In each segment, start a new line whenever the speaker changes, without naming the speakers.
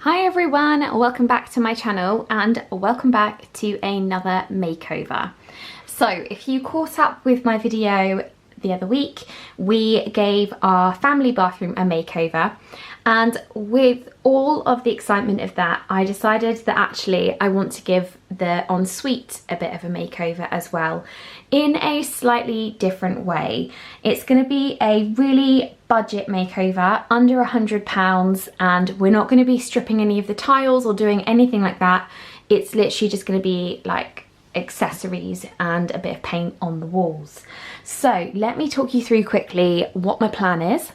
Hi everyone, welcome back to my channel and welcome back to another makeover. So if you caught up with my video the other week, we gave our family bathroom a makeover, and with all of the excitement of that, I decided that actually I want to give the Ensuite a bit of a makeover as well, in a slightly different way. It's going to be a really budget makeover, under £100, and we're not going to be stripping any of the tiles or doing anything like that. It's literally just going to be like accessories and a bit of paint on the walls. So let me talk you through quickly what my plan is.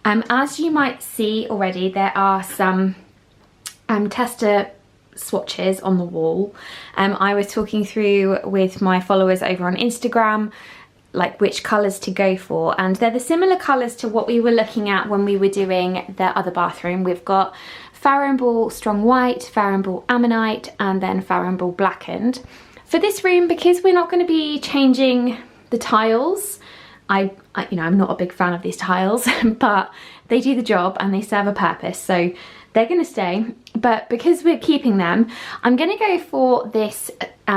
As you might see already, there are some tester swatches on the wall. I was talking through with my followers over on Instagram like which colours to go for, and they're the similar colours to what we were looking at when we were doing the other bathroom. We've got Farrow & Ball Strong White, Farrow & Ball Ammonite, and then Farrow & Ball Blackened. For this room, because we're not going to be changing the tiles, I'm not a big fan of these tiles, but they do the job and they serve a purpose, so they're going to stay. But because we're keeping them, I'm going to go for this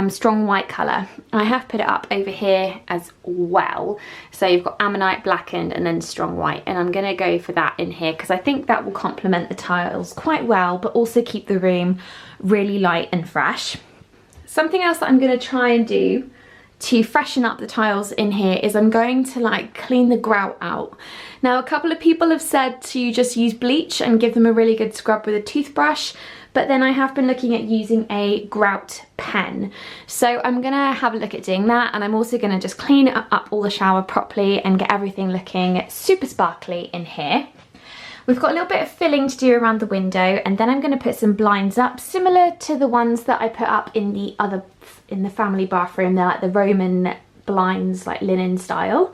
strong white colour. I have put it up over here as well. So you've got Ammonite, Blackened, and then Strong White, and I'm going to go for that in here because I think that will complement the tiles quite well, but also keep the room really light and fresh. Something else that I'm going to try and do to freshen up the tiles in here is I'm going to like clean the grout out. Now a couple of people have said to just use bleach and give them a really good scrub with a toothbrush, but then I have been looking at using a grout pen. So I'm gonna have a look at doing that, and I'm also gonna just clean up all the shower properly and get everything looking super sparkly in here. We've got a little bit of filling to do around the window, and then I'm going to put some blinds up similar to the ones that I put up in the family bathroom. They're like the Roman blinds, like linen style.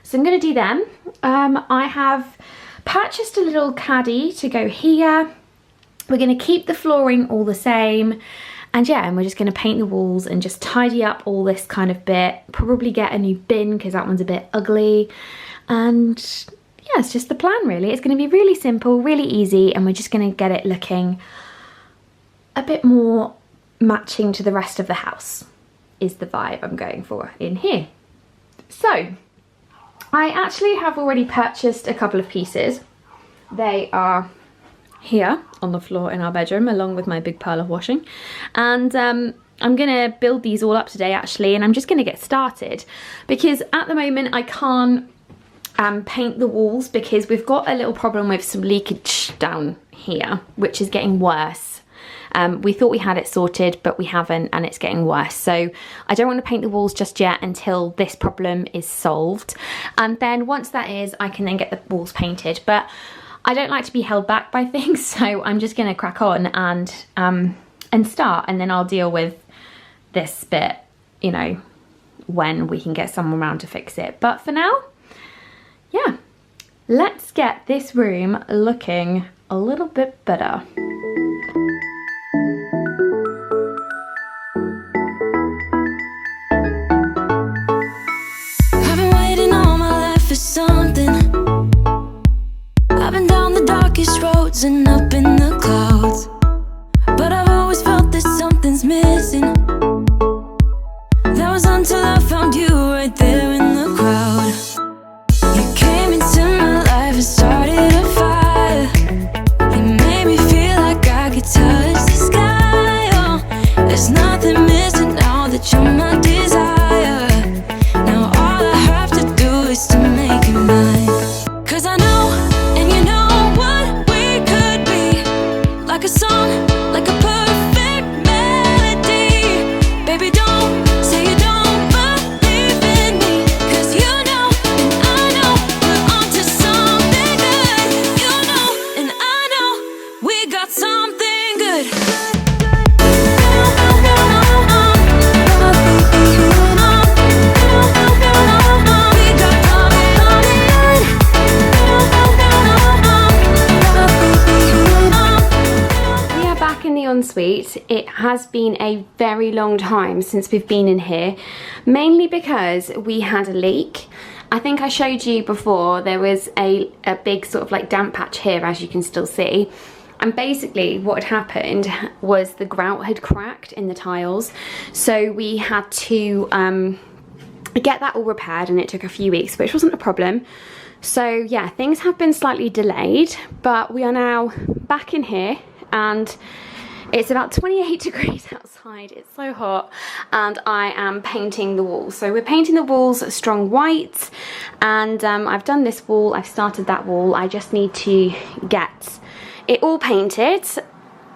So I'm going to do them. I have purchased a little caddy to go here. We're going to keep the flooring all the same. And yeah, and we're just going to paint the walls and just tidy up all this kind of bit. Probably get a new bin because that one's a bit ugly. And yeah, it's just the plan really. It's going to be really simple, really easy, and we're just going to get it looking a bit more matching to the rest of the house is the vibe I'm going for in here. So I actually have already purchased a couple of pieces. They are here on the floor in our bedroom along with my big pile of washing, and I'm gonna build these all up today actually, and I'm just gonna get started because at the moment I can't paint the walls because we've got a little problem with some leakage down here, which is getting worse. We thought we had it sorted, but we haven't, and it's getting worse. So I don't want to paint the walls just yet until this problem is solved. And then once that is, I can then get the walls painted. But I don't like to be held back by things, so I'm just going to crack on and start, and then I'll deal with this bit, you know, when we can get someone around to fix it. But for now, yeah, let's get this room looking a little bit better.
I've been waiting all my life for something. I've been down the darkest roads and up in the clouds, but I've always felt that something's missing. That was until I found you right there in the crowd. You came into my life and started a fire. You made me feel like I could touch the sky. Oh, there's nothing missing now that you're my desire. Now all I have to do is to make you mine. 'Cause I know, and you know what we could be. Like a song, like a perfect melody. Baby, don't say you don't believe in me, 'cause you know and I know we're onto something good. You know and I know we got something good.
We are back in the ensuite. It has been a very long time since we've been in here, mainly because we had a leak. I think I showed you before there was a big sort of like damp patch here, as you can still see. And basically what had happened was the grout had cracked in the tiles, so we had to get that all repaired, and it took a few weeks, which wasn't a problem. So yeah, things have been slightly delayed, but we are now back in here, and it's about 28 degrees outside. It's so hot, and I am painting the walls. So we're painting the walls strong white, and I've done this wall, I've started that wall. I just need to get it all painted.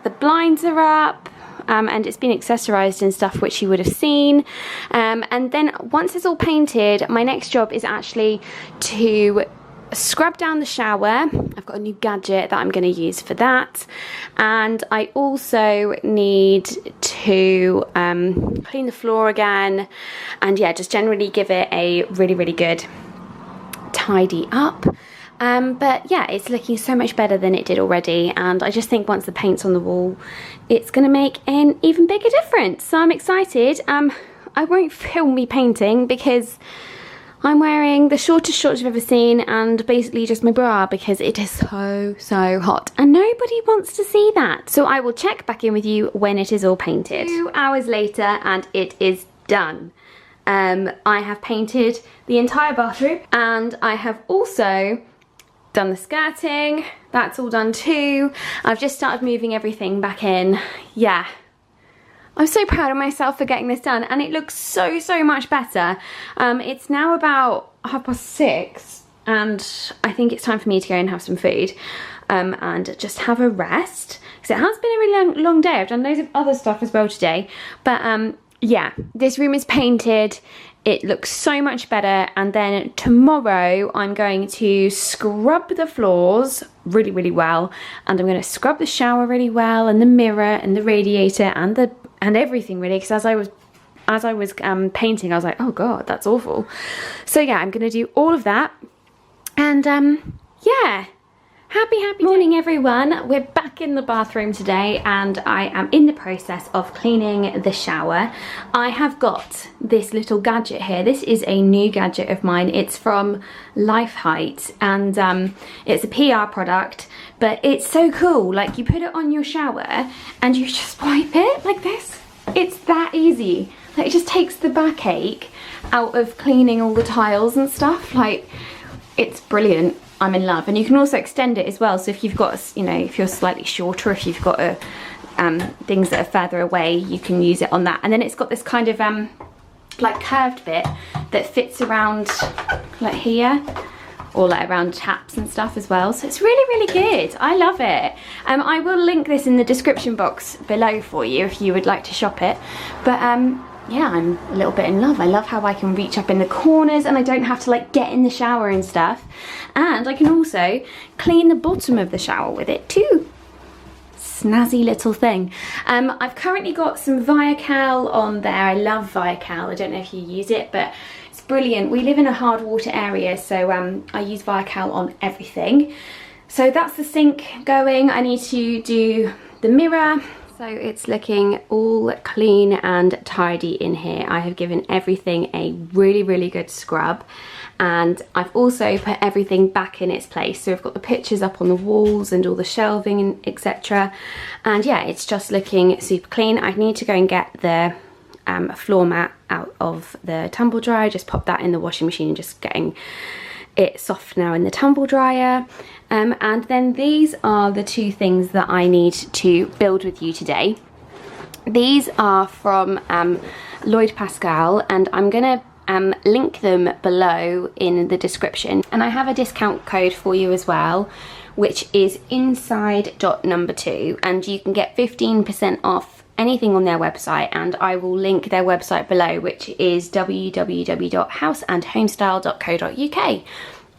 The blinds are up, and it's been accessorized and stuff, which you would have seen. And then once it's all painted, my next job is actually to scrub down the shower. I've got a new gadget that I'm going to use for that, and I also need to clean the floor again, and yeah, just generally give it a really good tidy up. But yeah, it's looking so much better than it did already, and I just think once the paint's on the wall, it's going to make an even bigger difference. So I'm excited. I won't film me painting because I'm wearing the shortest shorts you've ever seen, and basically just my bra, because it is so hot and nobody wants to see that. So I will check back in with you when it is all painted. 2 hours later, and it is done. I have painted the entire bathroom, and I have also done the skirting. That's all done too. I've just started moving everything back in. Yeah, I'm so proud of myself for getting this done, and it looks so much better. It's now about 6:30, and I think it's time for me to go and have some food and just have a rest, because it has been a really long day. I've done loads of other stuff as well today, but yeah, this room is painted. It looks so much better, and then tomorrow I'm going to scrub the floors really well, and I'm going to scrub the shower really well, and the mirror and the radiator and everything really, because as I was painting, I was like, oh god, that's awful. So yeah, I'm going to do all of that, and yeah. Happy morning everyone. We're back in the bathroom today, and I am in the process of cleaning the shower. I have got this little gadget here. This is a new gadget of mine. It's from Life Height, and it's a PR product, but it's so cool. Like, you put it on your shower and you just wipe it like this. It's that easy. Like, it just takes the backache out of cleaning all the tiles and stuff. Like, it's brilliant. I'm in love. And you can also extend it as well, so if you've got, you know, if you're slightly shorter, if you've got things that are further away, you can use it on that. And then it's got this kind of like curved bit that fits around like here, or like around taps and stuff as well. So it's really good. I love it. I will link this in the description box below for you if you would like to shop it. But yeah, I'm a little bit in love. I love how I can reach up in the corners, and I don't have to like get in the shower and stuff. And I can also clean the bottom of the shower with it too. Snazzy little thing. I've currently got some Viacal on there. I love Viacal. I don't know if you use it, but it's brilliant. We live in a hard water area, so I use Viacal on everything. So that's the sink going. I need to do the mirror. So it's looking all clean and tidy in here. I have given everything a really good scrub, and I've also put everything back in its place. So we've got the pictures up on the walls and all the shelving and etc. And yeah, it's just looking super clean. I need to go and get the floor mat out of the tumble dryer. Just pop that in the washing machine and just getting it soft now in the tumble dryer. And then these are the two things that I need to build with you today. These are from Lloyd Pascal, and I'm gonna link them below in the description. And I have a discount code for you as well, which is inside.2, and you can get 15% off anything on their website, and I will link their website below, which is www.houseandhomestyle.co.uk.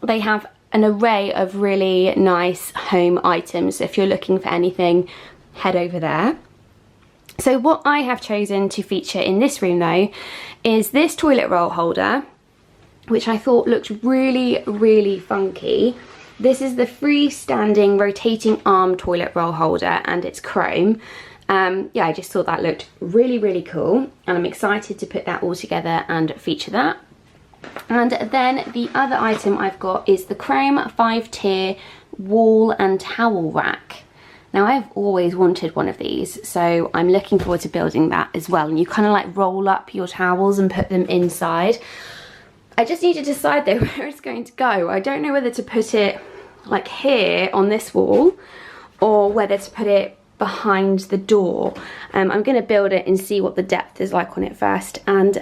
They have an array of really nice home items. If you're looking for anything, head over there. So what I have chosen to feature in this room though is this toilet roll holder, which I thought looked really funky. This is the freestanding rotating arm toilet roll holder, and it's chrome. Yeah, I just thought that looked really cool, and I'm excited to put that all together and feature that. And then the other item I've got is the chrome 5-tier wall and towel rack.
Now I've always wanted one of these, so I'm looking forward to building that as well. And you kind of like roll up your towels and put them inside. I just need to decide though where it's going to go. I don't know whether to put it like here on this wall or whether to put it behind the door. I'm going to build it and see what the depth is like on it first, and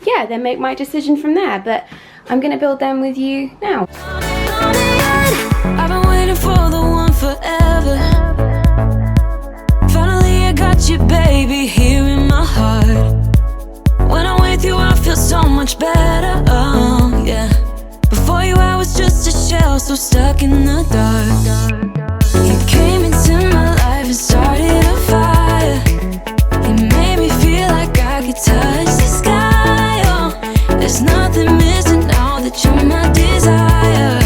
yeah, then make my decision from there. But I'm going to build them with you now.
I've been waiting for the one forever. Finally I got you, baby, here in my heart. When I'm with you I feel so much better, oh yeah. Before you I was just a shell, so stuck in the dark. You came into my life and started a fire. You made me feel like I could touch the sky, oh. There's nothing missing now that you're my desire.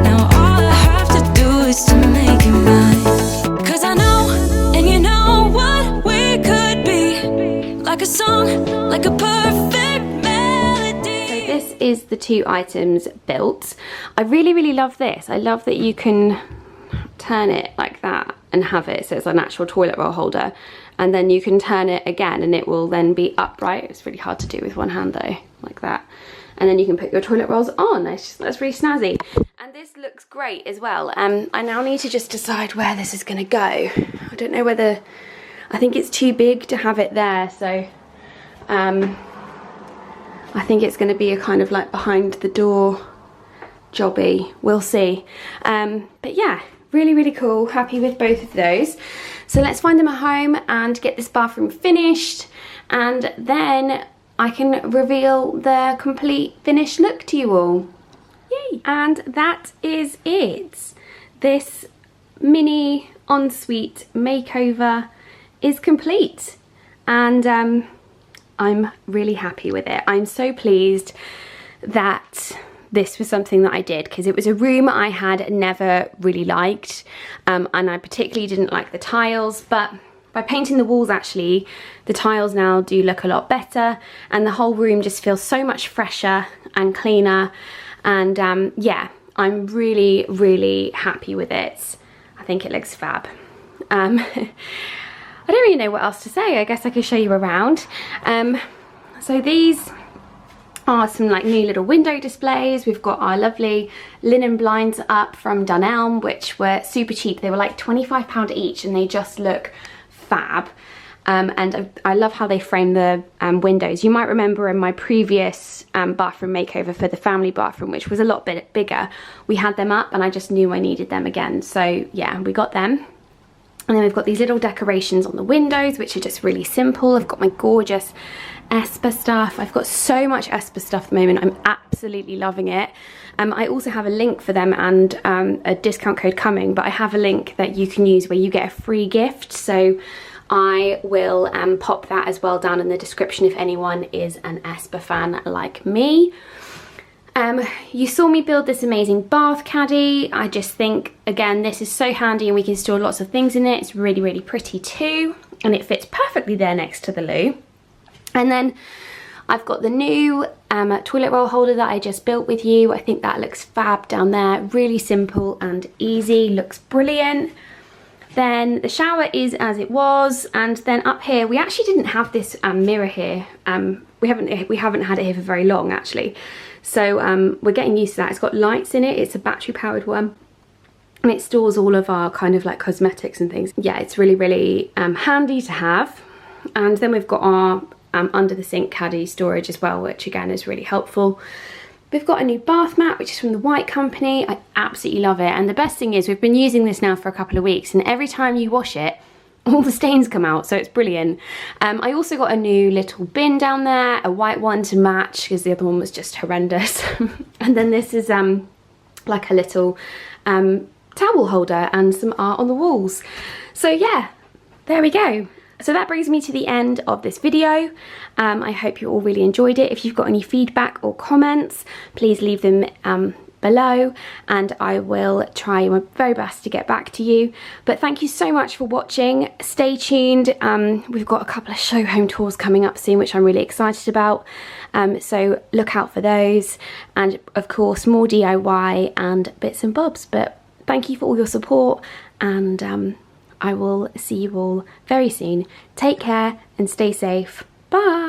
Now all I have to do is to make you mine. 'Cause I know, and you know what we could be. Like a song, like a perfect melody.
So this is the 2 items built. I really love this. I love that you can turn it like that and have it so it's an actual toilet roll holder, and then you can turn it again and it will then be upright. It's really hard to do with one hand though, like that. And then you can put your toilet rolls on. That's really snazzy. And this looks great as well. I now need to just decide where this is going to go. I don't know whether, I think it's too big to have it there, so I think it's going to be a kind of like behind the door jobby. We'll see. But yeah, really cool. Happy with both of those. So let's find them at home and get this bathroom finished, and then I can reveal the complete finished look to you all. Yay! And that is it. This mini ensuite makeover is complete, and I'm really happy with it. I'm so pleased that this was something that I did, because it was a room I had never really liked, and I particularly didn't like the tiles, but by painting the walls, actually the tiles now do look a lot better, and the whole room just feels so much fresher and cleaner, and yeah, I'm really happy with it. I think it looks fab. I don't really know what else to say. I guess I could show you around. So these are some like new little window displays. We've got our lovely linen blinds up from Dunelm, which were super cheap. They were like £25 each, and they just look fab. And I love how they frame the windows. You might remember in my previous bathroom makeover for the family bathroom, which was a lot bit bigger, we had them up and I just knew I needed them again. So yeah, we got them. And then we've got these little decorations on the windows, which are just really simple. I've got my gorgeous Esper stuff. I've got so much Esper stuff at the moment. I'm absolutely loving it. I also have a link for them and a discount code coming, but I have a link that you can use where you get a free gift. So I will pop that as well down in the description if anyone is an Esper fan like me. You saw me build this amazing bath caddy. I just think, again, this is so handy and we can store lots of things in it. It's really pretty too, and it fits perfectly there next to the loo. And then I've got the new toilet roll holder that I just built with you. I think that looks fab down there. Really simple and easy, looks brilliant. Then the shower is as it was, and then up here, we actually didn't have this mirror here. We haven't had it here for very long actually. So we're getting used to that. It's got lights in it. It's a battery powered one, and it stores all of our kind of like cosmetics and things. Yeah, it's really handy to have. And then we've got our under the sink caddy storage as well, which again is really helpful. We've got a new bath mat, which is from the White Company. I absolutely love it. And the best thing is we've been using this now for a couple of weeks, and every time you wash it, all the stains come out, so it's brilliant. I also got a new little bin down there, a white one to match, because the other one was just horrendous. And then this is like a little towel holder and some art on the walls. So yeah, there we go. So that brings me to the end of this video. I hope you all really enjoyed it. If you've got any feedback or comments, please leave them below, and I will try my very best to get back to you. But thank you so much for watching. Stay tuned. We've got a couple of show home tours coming up soon, which I'm really excited about. So look out for those, and of course more DIY and bits and bobs. But thank you for all your support, and I will see you all very soon. Take care and stay safe. Bye.